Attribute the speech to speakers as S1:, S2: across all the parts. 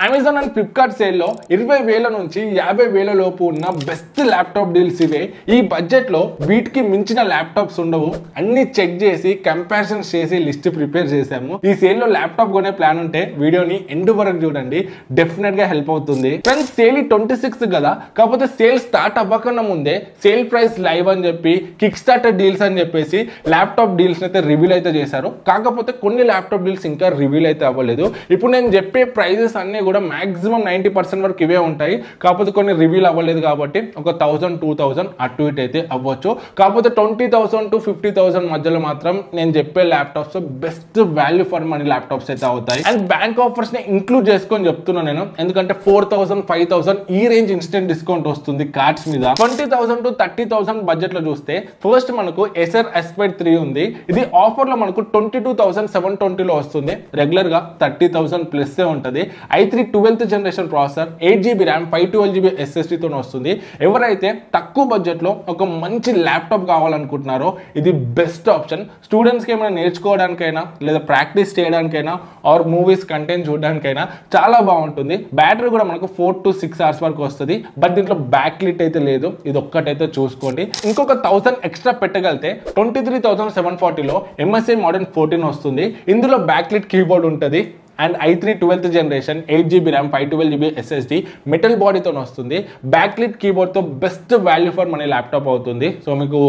S1: Amazon and Flipkart సేల్లో 20,000 నుంచి 50,000 లోపు ఉన్న బెస్ట్ ల్యాప్టాప్ డీల్స్ ఇవే. ఈ బడ్జెట్లో వీటికి మించిన ల్యాప్టాప్స్ ఉండవు. అన్ని చెక్ చేసి కంపారిజన్స్ చేసి లిస్ట్ ప్రిపేర్ చేసాము. ఈ సేల్లో ల్యాప్టాప్ కొనే ప్లాన్ ఉంటే వీడియోని ఎండ్ వరకు చూడండి, డెఫినెట్ గా హెల్ప్ అవుతుంది. ఫ్రెండ్స్, సేల్ 26 కదా, కాకపోతే సేల్ స్టార్ట్ అవ్వకన్నా ముందే సేల్ ప్రైస్ లైవ్ అని చెప్పి కిక్ స్టార్టర్ డీల్స్ అని చెప్పేసి ల్యాప్టాప్ డీల్స్ అయితే రివీల్ అయితే చేశారు. కాకపోతే కొన్ని ల్యాప్టాప్ డీల్స్ ఇంకా రివీల్ అయితే అవ్వలేదు. ఇప్పుడు నేను చెప్పే ప్రైజెస్ అన్ని కూడా మాక్సిమం 90% వరకు ఇవే ఉంటాయి. కాకపోతే కొన్ని రివీల్ అవ్వలేదు కాబట్టి ఒక 1000-2000 అటు ఇటు అయితే అవ్వచ్చు. కాకపోతే 20,000 to 50,000 మధ్యలో మాత్రం నేను చెప్పే laptops best value for money laptops అయితే అవుతాయి. అండ్ బ్యాంక్ ఆఫర్స్ ని ఇంక్లూడ్ చేసుకొని చెప్తున్నాను నేను, ఎందుకంటే 4,000, 5,000 ఈ రేంజ్ ఇన్స్టెంట్ డిస్కౌంట్ వస్తుంది కార్డ్స్ మీద. 20,000 to 30,000 బడ్జెట్ లో చూస్తే ఫస్ట్ మనకు Acer Aspire 3 ఉంది. ఇది ఆఫర్ లో మనకు 22,720 లో వస్తుంది. రెగ్యులర్ గా 30,000 ప్లస్ ఉంటది. i3 12th generation processor, 8GB RAM, 512GB SSD తో వస్తుంది. ఎవరైతే తక్కువ బడ్జెట్ లో ఒక మంచి ల్యాప్టాప్ కావాలనుకుంటున్నారో ఇది బెస్ట్ ఆప్షన్. స్టూడెంట్స్ కి ఏమైనా నేర్చుకోవడానికైనా లేదా ప్రాక్టీస్ చేయడానికైనా ఆర్ మూవీస్ కంటెంట్ చూడడానికైనా చాలా బాగుంటుంది. బ్యాటరీ కూడా మనకు 4 to 6 hours వరకు వస్తుంది. బట్ దీంట్లో బ్యాక్ లిట్ అయితే లేదు, ఇది ఒక్కటైతే చూసుకోండి. ఇంకొక 1000 ఎక్స్ట్రా పెట్టగలితే 23,740 లో MSI Modern 14 వస్తుంది. ఇందులో బ్యాక్ లిట్ కీబోర్డ్ ఉంటుంది. And i3 12th generation, 8GB RAM, 512GB SSD metal బాడీతో వస్తుంది. బ్యాక్ లిట్ కీబోర్డ్ తో best value for money laptop అవుతుంది. సో మీకు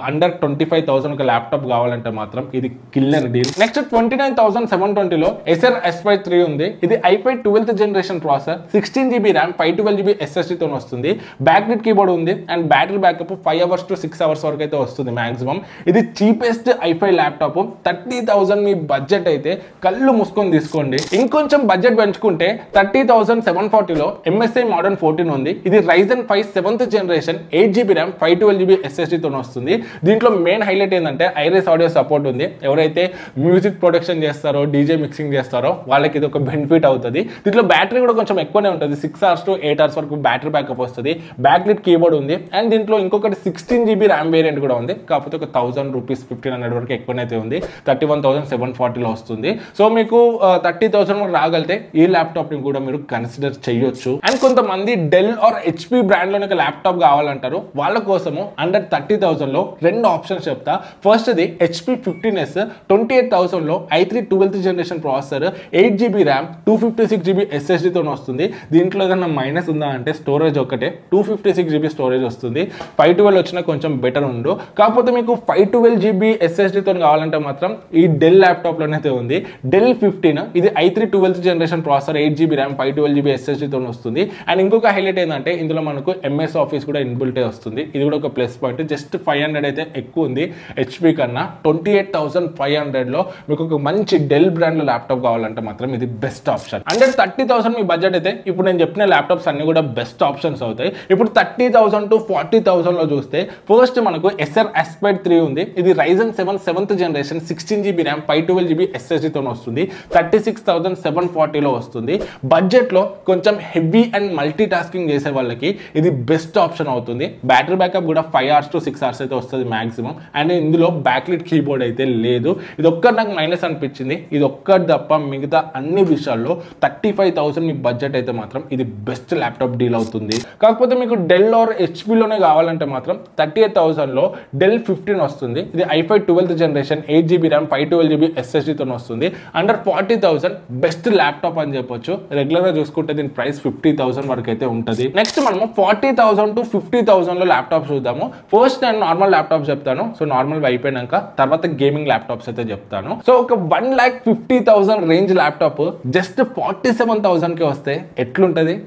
S1: అండర్ 25,000 ఒక ల్యాప్టాప్ కావాలంటే మాత్రం ఇది కిల్లర్ డీల్. నెక్స్ట్ 29,720 లో Acer Aspire 3 ఉంది. ఇది i5 12th generation processor, 16GB RAM, 512GB SSD తో వస్తుంది. బ్యాక్ లిట్ కీబోర్డ్ ఉంది. And battery backup 5 hours to 6 hours వరకు అయితే వస్తుంది మాక్సిమం. ఇది చీపెస్ట్ i5 ల్యాప్టాప్. 30,000 మీ బడ్జెట్ అయితే కళ్ళు మూసుకొని తీసుకోండి. ఇంకొంచెం బడ్జెట్ పెంచుకుంటే 30,740 లో MSI Modern 14 ఉంది. ఇది Ryzen 5 7th generation, 8GB RAM, 512GB SSD తో వస్తుంది. దీంట్లో మెయిన్ హైలైట్ ఏంటంటే ఐరిస్ ఆడియో సపోర్ట్ ఉంది. ఎవరైతే మ్యూజిక్ ప్రొడక్షన్ చేస్తారో, డీజే మిక్సింగ్ చేస్తారో వాళ్ళకి ఇది ఒక బెనిఫిట్ అవుతుంది. దీంట్లో బ్యాటరీ కూడా కొంచెం ఎక్కువనే ఉంటుంది, 6 hours to 8 hours వరకు బ్యాటరీ బ్యాకప్ వస్తుంది. బ్యాక్ లిట్ కీబోర్డ్ ఉంది. అండ్ దీంట్లో ఇంకొకటి 16GB ర్యామ్ వేరియంట్ కూడా ఉంది. కాకపోతే ఒక 1,000 రూపీస్ 1,500 వరకు ఎక్కువనైతే ఉంది. 31,740 లో వస్తుంది. సో మీకు 30,000 రాగలితే ఈ ల్యాప్టాప్ ని కూడా మీరు కన్సిడర్ చేయొచ్చు. అండ్ కొంతమంది డెల్ ఆర్ HP బ్రాండ్ లోని ఒక ల్యాప్టాప్ కావాలంటారు. వాళ్ళ కోసము అండర్ 30,000 లో రెండు ఆప్షన్స్ చెప్తా. ఫస్ట్ ది HP 15S, 28,000 లో i3 12th generation processor, 8GB RAM, 256GB SSD తో వస్తుంది. దీంట్లో ఏదైనా మైనస్ ఉందా అంటే స్టోరేజ్ ఒకటే, 256GB స్టోరేజ్ వస్తుంది. 512 వచ్చినా కొంచెం బెటర్ ఉండు. కాకపోతే మీకు 512GB SSD తో కావాలంటే మాత్రం ఈ డెల్ ల్యాప్టాప్ లోనైతే ఉంది. డెల్ 15 ఇది i3 12th generation processor, 8GB RAM, 512GB SSD తో వస్తుంది. అండ్ ఇంకొక హైలైట్ ఏంటంటే ఇందులో మనకు MS ఆఫీస్ కూడా ఇన్బిల్ట్ వస్తుంది. ఇది కూడా ఒక ప్లస్ పాయింట్. జస్ట్ 500 అయితే ఎక్కువ ఉంది HP కన్నా. 28,500 లో మీకు ఒక మంచి డెల్ బ్రాండ్ లో ల్యాప్టాప్ కావాలంటే మాత్రం ఇది బెస్ట్ ఆప్షన్. అండర్ 30,000 మీ బడ్జెట్ అయితే ఇప్పుడు నేను చెప్పిన ల్యాప్టాప్స్ అన్ని కూడా బెస్ట్ ఆప్షన్స్ అవుతాయి. ఇప్పుడు 30,000 to 40,000 లో చూస్తే ఫస్ట్ మనకు Acer Aspire 3 ఉంది. ఇది Ryzen 7 7th generation, 16GB RAM, 512GB SSD తో వస్తుంది. 36,740 లో వస్తుంది. బడ్జెట్ లో కొంచెం హెవీ అండ్ మల్టీ టాస్కింగ్ చేసే వాళ్ళకి ఇది బెస్ట్ ఆప్షన్ అవుతుంది. బ్యాటరీ బ్యాకప్ కూడా 5 hours to 6 hours అయితే వస్తుంది మాక్సిమం. అండ్ ఇందులో బ్యాక్లిట్ కీబోర్డ్ అయితే లేదు. ఇది ఒక్కటి నాకు మైనస్ అనిపించింది. ఇది ఒక్కటి తప్ప మిగతా అన్ని విషయాల్లో 35,000 మీ బడ్జెట్ అయితే మాత్రం ఇది బెస్ట్ ల్యాప్టాప్ డీల్ అవుతుంది. కాకపోతే మీకు డెల్ ఆర్ HP లోనే కావాలంటే మాత్రం 38,000 లో డెల్ 15 వస్తుంది. ఇది i5 12th generation, 8GB RAM, 512GB SSD తో వస్తుంది. అండర్ 40,000 బెస్ట్ ల్యాప్టాప్ అని చెప్పొచ్చు. రెగ్యులర్ గా చూసుకుంటే దీని ప్రైస్ 50,000 వరకు అయితే ఉంటుంది. నెక్స్ట్ మనము 40,000 to 50,000 లో ల్యాప్టాప్ చూద్దాము. ఫస్ట్ నేను నార్మల్ ల్యాప్టాప్ చెప్తాను. సో నార్మల్ అయిపోయినాక తర్వాత గేమింగ్ ల్యాప్టాప్స్ అయితే చెప్తాను. సో ఒక 1,50,000 రేంజ్ ల్యాప్టాప్ జస్ట్ 47,000 కి వస్తే ఎట్లుంటది?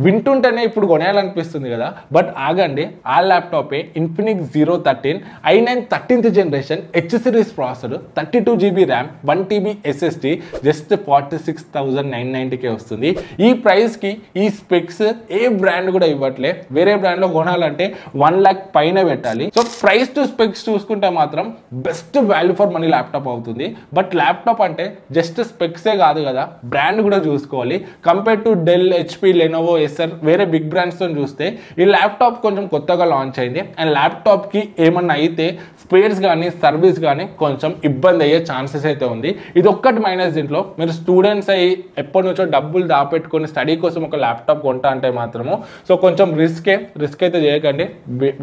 S1: వింటుంటేనే ఇప్పుడు కొనేయాలనిపిస్తుంది కదా, బట్ ఆగండి. ఆ ల్యాప్టాపే Infinix Zero 13 i9 13th generation, H series processor, 32GB RAM, 1TB SSD just 46,990కే వస్తుంది. ఈ ప్రైస్ కి ఈ స్పెక్స్ ఏ బ్రాండ్ కూడా ఇవ్వట్లే. వేరే బ్రాండ్ లో కొనాలంటే 1 lakh పైన పెట్టాలి. సో ప్రైస్ టు స్పెక్స్ చూసుకుంటే మాత్రం best value for money laptop అవుతుంది. బట్ ల్యాప్టాప్ అంటే జస్ట్ స్పెక్సే కాదు కదా, బ్రాండ్ కూడా చూసుకోవాలి. Compare to Dell, HP, Lenovo, Acer వేరే బిగ్ బ్రాండ్స్ తో చూస్తే ఈ ల్యాప్టాప్ కొంచెం కొత్తగా లాంచ్ అయింది. అండ్ ల్యాప్టాప్ కి ఏమన్నా అయితే స్పేర్స్ కానీ సర్వీస్ కానీ కొంచెం ఇబ్బంది అయ్యే ఛాన్సెస్ అయితే ఉంది. ఇది ఒక్కటి మైనస్. దీంట్లో మీరు స్టూడెంట్స్ అయ్యి ఎప్పటి నుంచో డబ్బులు దాపెట్టుకొని స్టడీ కోసం ఒక ల్యాప్టాప్ కొంటా అంటే మాత్రము సో కొంచెం రిస్క్ అయితే చేయకండి,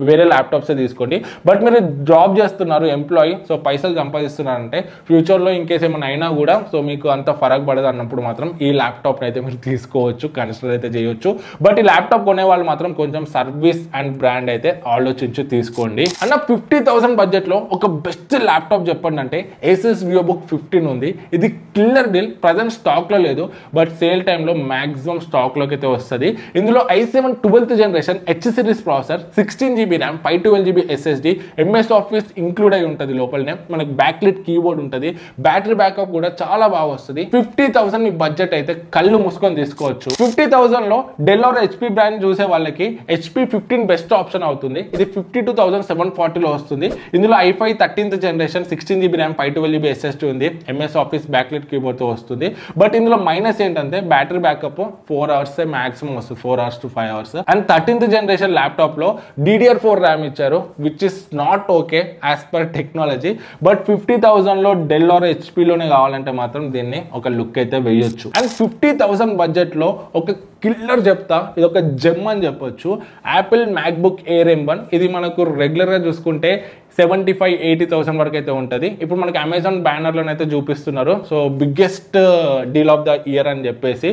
S1: వేరే ల్యాప్టాప్స్ తీసుకోండి. బట్ మీరు జాబ్ చేస్తున్నారు, ఎంప్లాయీ, సో పైసలు సంపాదిస్తున్నారంటే ఫ్యూచర్లో ఇన్ కేసు ఏమైనా అయినా కూడా సో మీకు అంత ఫరక్ పడదు అన్నప్పుడు మాత్రం ఈ ల్యాప్టాప్ అయితే మీరు తీసుకోవచ్చు, కన్సిడర్ అయితే చేయొచ్చు. బట్ ఈ ల్యాప్టాప్ కొనే వాళ్ళు మాత్రం కొంచెం సర్వీస్ అండ్ బ్రాండ్ అయితే ఆలోచించి తీసుకోండి. అన్న 50,000 బడ్జెట్లో ఒక బెస్ట్ ల్యాప్టాప్ చెప్పండి అంటే Asus VivoBook 15 ఉంది. ఇది కిల్లర్ డీల్, ప్రజెంట్ స్టాక్లో లేదు, బట్ సేల్ టైంలో మ్యాక్సిమం స్టాక్లోకి అయితే వస్తుంది. ఇందులో i7 12th generation H series processor, 16GB RAM, 512GB SSD, MS office include అయి ఉంటుంది. లోపలనే మనకి బ్యాక్లిట్ కీబోర్డ్ ఉంటుంది, బ్యాటరీ బ్యాకప్ కూడా చాలా బాగా వస్తుంది. 50,000 మీ బడ్జెట్ అయితే కళ్ళు మూసుకొని తీసుకోవచ్చు. 50,000లో డెల్ ఆర్ HP బ్రాండ్ చూసే వాళ్ళకి HP 15 బెస్ట్ ఆప్షన్ అవుతుంది. ఇది 52,740లో వస్తుంది. ఇందులో i5 13th generation 16GB RAM, 512GB SSD ఉంది, MS ఆఫీస్ బ్యాక్లిట్ కీబోర్డ్తో వస్తుంది. బట్ ఇందులో మైనస్ ఏంటంటే బ్యాటరీ బ్యాకప్ 4 hours మాక్సిమం వస్తుంది, 4 hours to 5 hours. And 13th generation laptop లో DDR4 ర్యామ్ ఇచ్చారు, which is not okay as per technology. But 50,000లో Dell or HP లోనే కావాలంటే మాత్రం దీన్ని ఒక లుక్ అయితే వేయొచ్చు. అండ్ 50,000 బడ్జెట్ లో ఒక కిల్లర్ చెప్తా, ఇది ఒక జెమ్ అని చెప్పొచ్చు. Apple MacBook air M1. ఇది మనకు రెగ్యులర్గా చూసుకుంటే 75,000-80,000 వరకు అయితే ఉంటుంది. ఇప్పుడు మనకి అమెజాన్ బ్యానర్లోనైతే చూపిస్తున్నారు, so biggest deal of the year అని చెప్పేసి.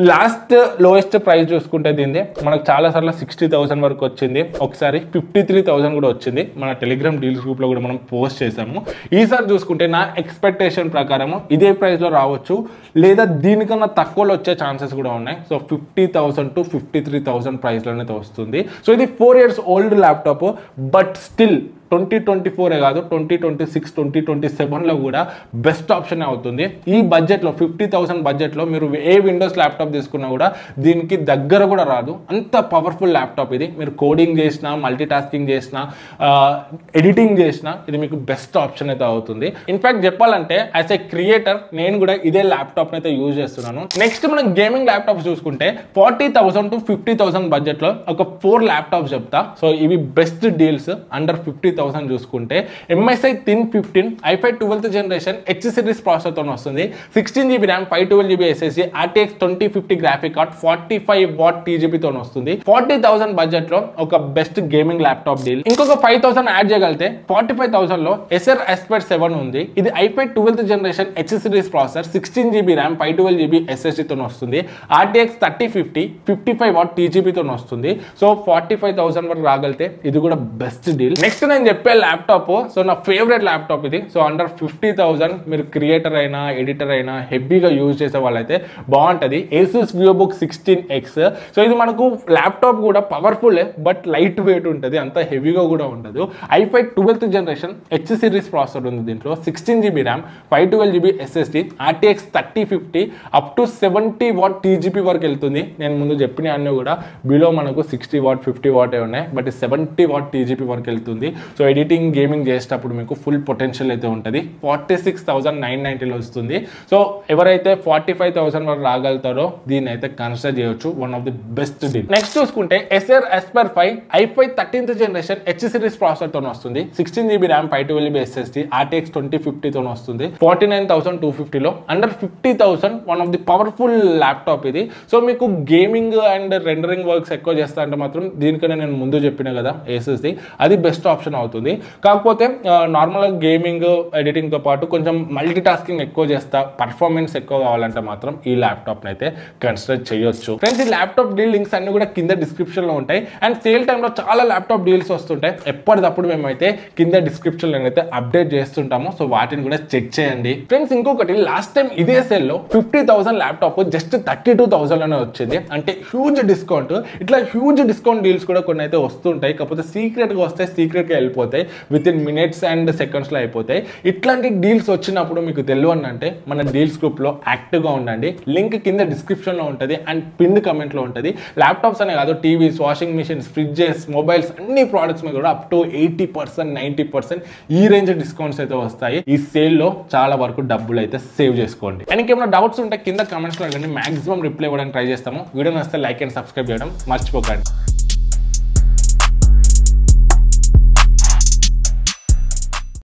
S1: లాస్ట్ లోయెస్ట్ ప్రైస్ చూసుకుంటే దీన్ని మనకు చాలాసార్లు 60,000 వరకు వచ్చింది, ఒకసారి 53,000 కూడా వచ్చింది. మన టెలిగ్రామ్ డీల్స్ గ్రూప్లో కూడా మనం పోస్ట్ చేసాము. ఈసారి చూసుకుంటే నా ఎక్స్పెక్టేషన్ ప్రకారము ఇదే ప్రైస్లో రావచ్చు, లేదా దీనికన్నా తక్కువలో వచ్చే ఛాన్సెస్ కూడా ఉన్నాయి. సో 50,000 to 53,000 ప్రైస్లోనైతే వస్తుంది. సో ఇది 4 years old laptop, but still 2024 కాదు, 2026, 2027లో కూడా బెస్ట్ ఆప్షన్ అవుతుంది. ఈ బడ్జెట్లో 50,000 బడ్జెట్లో మీరు ఏ విండోస్ ల్యాప్టాప్ తీసుకున్నా కూడా దీనికి దగ్గర కూడా రాదు, అంత పవర్ఫుల్ ల్యాప్టాప్ ఇది. మీరు కోడింగ్ చేసినా, మల్టీ టాస్కింగ్ చేసినా, ఎడిటింగ్ చేసినా ఇది మీకు బెస్ట్ ఆప్షన్ అయితే అవుతుంది. ఇన్ఫాక్ట్ చెప్పాలంటే యాజ్ ఏ క్రియేటర్ నేను కూడా ఇదే ల్యాప్టాప్ అయితే యూజ్ చేస్తున్నాను. నెక్స్ట్ మనం గేమింగ్ ల్యాప్టాప్స్ చూసుకుంటే 40,000 to 50,000 బడ్జెట్లో ఒక 4 ల్యాప్టాప్స్ చెప్తా. సో ఇవి బెస్ట్ డీల్స్ అండర్ 50,000 చూసుకుంటే MSI Thin 15 i5 12th generation H series ప్రాసెసర్తో వస్తుంది, 16GB RAM, 512GB SSD, RTX 2050 graphic card, 45W TGPతో వస్తుంది. 40,000 బడ్జెట్లో ఒక బెస్ట్ గేమింగ్ ల్యాప్టాప్ డీల్. ఇంకొక 5,000 యాడ్ చేయగలిగితే 45,000లో Acer Aspire 7 ఉంది. ఇది i5 12th generation H series processor, 16GB RAM, 512GB SSDతో వస్తుంది, RTX 3050 55W TGPతో వస్తుంది. సో 45,000 వరకు రాగలితే ఇది కూడా బెస్ట్ డీల్. నెక్స్ట్ నేను చెప్పే ల్యాప్టాప్ సో నా ఫేవరెట్ ల్యాప్టాప్ ఇది. సో అండర్ 50,000 మీరు క్రియేటర్ అయినా, ఎడిటర్ అయినా, హెవీగా యూజ్ చేసే వాళ్ళైతే బాగుంటుంది. Asus VivoBook 16X. సో ఇది మనకు ల్యాప్టాప్ కూడా పవర్ఫుల్, బట్ లైట్ వెయిట్ ఉంటుంది, అంత హెవీగా కూడా ఉండదు. i5 12th generation H series processor ఉంది దీంట్లో, 16GB RAM, 512GB SSD, RTX 3050 up to 70W TGP వరకు వెళ్తుంది. నేను ముందు చెప్పిన అన్నీ కూడా బిలో మనకు 60W 50W ఉన్నాయి, బట్ 70W TGP వరకు వెళ్తుంది. సో ఎడిటింగ్, గేమింగ్ చేసేటప్పుడు మీకు ఫుల్ పొటెన్షియల్ అయితే ఉంటుంది. 46,990లో వస్తుంది. సో ఎవరైతే 45,000 వరకు రాగలుగుతారో దీన్ని అయితే కన్సిడర్ చేయొచ్చు, one of the best deal. Next చూసుకుంటే Acer Aspire 5 i5 13th generation H series ప్రాసెసర్తో వస్తుంది, 16GB RAM, 512GB SSD, RTX 2050తో వస్తుంది, 49,250లో. Under 50,000 one of the powerful laptop ఇది. సో మీకు గేమింగ్ అండ్ రెండరింగ్ వర్క్స్ ఎక్కువ చేస్తా అంటే మాత్రం దీనికనే నేను ముందు చెప్పిన కదా Asusది, అది బెస్ట్ ఆప్షన్ అవుతుంది. కాకపోతే నార్మల్గా గేమింగ్, ఎడిటింగ్తో పాటు కొంచెం మల్టీ టాస్కింగ్ ఎక్కువ చేస్తా, పర్ఫార్మెన్స్ ఎక్కువ కావాలంటే మాత్రం ఈ ల్యాప్టాప్ని అయితే కన్సిడర్ చేయొచ్చు. ఫ్రెండ్స్, ఈ ల్యాప్టాప్ డీల్ లింక్స్ అన్ని కూడా కింద డిస్క్రిప్షన్లో ఉంటాయి. అండ్ సేల్ టైంలో చాలా ల్యాప్టాప్ డీల్స్ వస్తుంటాయి, ఎప్పటికప్పుడు మేమైతే కింద డిస్క్రిప్షన్లో అయితే అప్డేట్ చేస్తుంటాము. సో వాటిని కూడా చెక్ చేయండి. ఫ్రెండ్స్, ఇంకొకటి లాస్ట్ టైం ఇదే సేల్లో 50,000 ల్యాప్టాప్ జస్ట్ 32,000లోనే వచ్చింది, అంటే హ్యూజ్ డిస్కౌంట్. ఇట్లా హ్యూజ్ డిస్కౌంట్ డీల్స్ కూడా కొన్ని అయితే వస్తుంటాయి, కాకపోతే సీక్రెట్గా వస్తే సీక్రెట్గా వెళ్ళిపోతాయి, విత్ ఇన్ మినిట్స్ అండ్ సెకండ్స్లో అయిపోతాయి. ఇట్లాంటి డీల్స్ వచ్చినప్పుడు మీకు తెలియని అంటే మన డీల్స్ గ్రూప్లో యాక్టివ్గా ఉండండి. లింక్ కింద డిస్క్రిప్షన్లో ఉంటుంది అండ్ పిన్ కమెంట్లో ఉంటుంది. ల్యాప్టాప్స్ అనే కాదు, TVs, washing machines, fridges, mobiles అన్ని ప్రోడక్ట్స్ మీద కూడా అప్ టు 80%, 90% ఈ రేంజ్ డిస్కౌంట్స్ అయితే వస్తాయి. ఈ సేల్లో చాలా వరకు డబ్బులు అయితే సేవ్ చేసుకోండి. అండ్ ఇంకేమైనా డౌట్స్ ఉంటే కింద కమెంట్స్లో అడగండి, మాక్సిమం రిప్లై ఇవ్వడానికి ట్రై చేస్తాము. వీడియో నచ్చితే లైక్ అండ్ సబ్స్క్రైబ్ చేయడం మర్చిపోకండి.